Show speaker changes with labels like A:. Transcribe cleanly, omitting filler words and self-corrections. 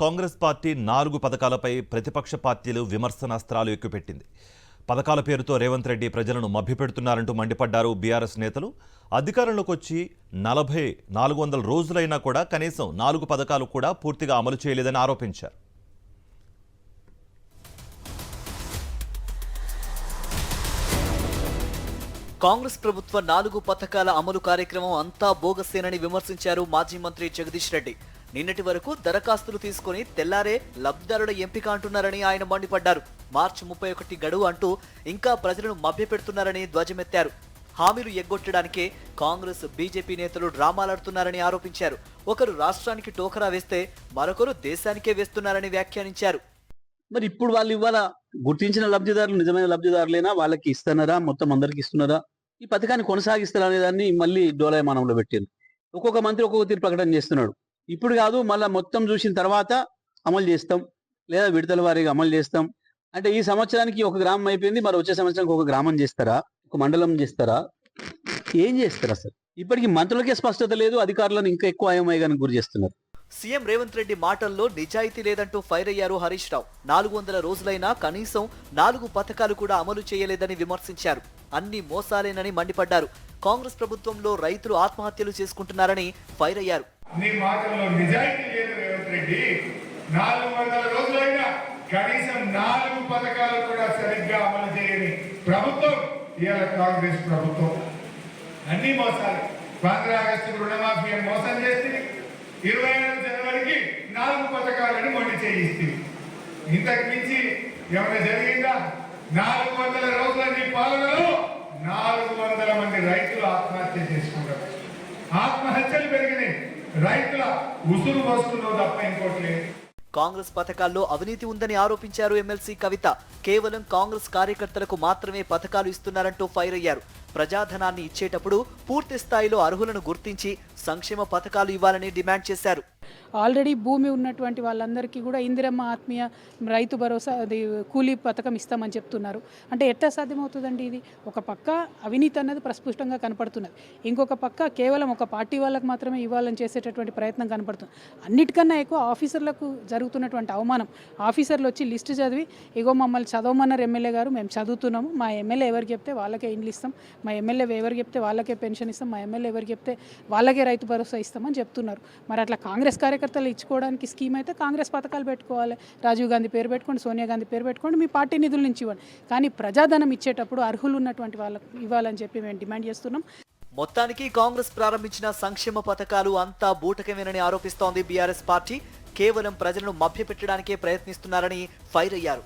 A: Congress party 4 పథకాలపై ప్రతిపక్ష పార్టీలు విమర్శనాస్త్రాలు ఎక్కుపెట్టింది. పథకాల పేరుతో రేవంత్ రెడ్డి ప్రజలను మభ్యపెడుతున్నారంటూ మండిపడ్డారు బీఆర్ఎస్ నేతలు. అధికారంలోకి వచ్చి 400 రోజులైనా కూడా కనీసం 4 పథకాలు కూడా పూర్తిగా అమలు చేయలేదని ఆరోపించారు.
B: కాంగ్రెస్ ప్రభుత్వ 4 పథకాల అమలు కార్యక్రమం అంతా బోగసేనని విమర్శించారు మాజీ మంత్రి జగదీష్ రెడ్డి. నిన్నటి వరకు దరఖాస్తులు తీసుకుని తెల్లారే లబ్ధిదారుల ఎంపిక అంటున్నారని ఆయన మండిపడ్డారు. మార్చి 31 గడువు అంటూ ఇంకా ప్రజలను మభ్యపెడుతున్నారని ధ్వజమెత్తారు. హామీలు ఎగ్గొట్టడానికే కాంగ్రెస్ బీజేపీ నేతలు డ్రామాలాడుతున్నారని ఆరోపించారు. ఒకరు రాష్ట్రానికి టోకరా వేస్తే మరొకరు దేశానికే వేస్తున్నారని వ్యాఖ్యానించారు.
C: మరి ఇప్పుడు వాళ్ళు ఇవాళ గుర్తించిన లబ్ధిదారులు నిజమైన లబ్ధిదారులైనా, వాళ్ళకి ఇస్తున్నారా, మొత్తం అందరికి ఇస్తున్నారా, ఈ పథకాన్ని కొనసాగిస్తారా అనే దాన్ని మళ్ళీ డోలాయమానంలో పెట్టారు. ఒక్కొక్క మంత్రి ఒక్కొక్క తీరు ప్రకటన చేస్తున్నాడు. ఇప్పుడు కాదు, మళ్ళీ మొత్తం చూసిన తర్వాత అమలు చేస్తాం, లేదా విడతల వారీగా అమలు చేస్తాం అంటే ఈ సంవత్సరానికి ఒక గ్రామం అయిపోయింది, మరి వచ్చే సంవత్సరానికి ఒక గ్రామం చేస్తారా, ఒక మండలం చేస్తారా, ఏం చేస్తారు? అసలు ఇప్పటికీ మంత్రులకే స్పష్టత లేదు, అధికారులను ఇంకా ఎక్కువ అయోమయానికి గురి చేస్తున్నారు.
B: సీఎం రేవంత్ రెడ్డి మాటల్లో నిజాయితీ లేదంటూ ఫైర్ అయ్యారు హరీష్ రావు. 400 రోజులైనా కనీసం 4 పథకాలు కూడా అమలు చేయలేదని విమర్శించారు. అన్ని మోసాలేనని మండిపడ్డారు. కాంగ్రెస్ ప్రభుత్వంలో రైతులు ఆత్మహత్యలు చేసుకుంటున్నారని ఫైర్ అయ్యారు.
D: నీ మాటల్లో నిజాయితీ లేదు రేవంత్ రెడ్డి. 400 రోజులైనా కనీసం 4 పథకాలు కూడా సరిగ్గా అమలు చేయని ప్రభుత్వం ఇవాళ కాంగ్రెస్ ప్రభుత్వం. అన్ని మోసాలు. 15 ఆగస్టు రుణమాఫీ మోసం చేస్తే 27 జనవరికి 4 పథకాలని మొండి చేయిస్తుంది. ఇంతకు మించి ఏమైనా జరిగిందా? 400 రోజుల నీ పాలనలో 400 మంది రైతులు ఆత్మహత్య చేసుకుంటారు. ఆత్మహత్యలు పెరిగినాయి. రైతుల ఉసురు వస్తున్నో తప్ప ఇంకోటి లేదు.
B: కాంగ్రెస్ పథకాల్లో అవినీతి ఉందని ఆరోపించారు ఎమ్మెల్సీ కవిత. కేవలం కాంగ్రెస్ కార్యకర్తలకు మాత్రమే పథకాలు ఇస్తున్నారంటూ ఫైర్ అయ్యారు. ప్రజాధనాన్ని ఇచ్చేటప్పుడు పూర్తి స్థాయిలో అర్హులను గుర్తించి సంక్షేమ పథకాలు ఇవ్వాలని డిమాండ్ చేశారు.
E: ఆల్రెడీ భూమి ఉన్నటువంటి వాళ్ళందరికీ కూడా ఇందిరమ్మ ఆత్మీయ రైతు భరోసా అది కూలీ పథకం ఇస్తామని చెప్తున్నారు. అంటే ఎట్లా సాధ్యమవుతుందండి? ఇది ఒక పక్క అవినీతి అన్నది ప్రస్ఫుష్టంగా కనపడుతున్నది, ఇంకొక పక్క కేవలం ఒక పార్టీ వాళ్ళకు మాత్రమే ఇవ్వాలని చేసేటటువంటి ప్రయత్నం కనపడుతుంది. అన్నిటికన్నా ఎక్కువ ఆఫీసర్లకు జరుగుతున్నటువంటి అవమానం. ఆఫీసర్లు వచ్చి లిస్టు చదివి, ఇగో మమ్మల్ని చదవమన్నారు ఎమ్మెల్యే గారు, మేము చదువుతున్నాము, మా ఎమ్మెల్యే ఎవరికి చెప్తే వాళ్ళకే ఇండ్లు ఇస్తాం, మా ఎమ్మెల్యే ఎవరికి చెప్తే వాళ్ళకే పెన్షన్ ఇస్తాం, మా ఎమ్మెల్యే ఎవరికి చెప్తే వాళ్ళకే రైతు భరోసా ఇస్తామని చెప్తున్నారు. మరి అట్లా కాంగ్రెస్ కార్యకర్తలు ఇచ్చుకోవడానికి స్కీమ్ అయితే కాంగ్రెస్ పథకాలు పెట్టుకోవాలి. రాజీవ్ గాంధీ పేరు పెట్టుకోండి, సోనియా గాంధీ పేరు పెట్టుకోండి, మీ పార్టీ నిధుల నుంచి ఇవ్వండి. కానీ ప్రజాధనం ఇచ్చేటప్పుడు అర్హులు ఉన్నటువంటి వాళ్ళకు ఇవ్వాలని చెప్పి మేము డిమాండ్ చేస్తున్నాం.
B: మొత్తానికి కాంగ్రెస్ ప్రారంభించిన సంక్షేమ పథకాలు అంతా బూటకమేనని ఆరోపిస్తోంది బీఆర్ఎస్ పార్టీ. కేవలం ప్రజలను మభ్యపెట్టడానికే ప్రయత్నిస్తున్నారని ఫైర్ అయ్యారు.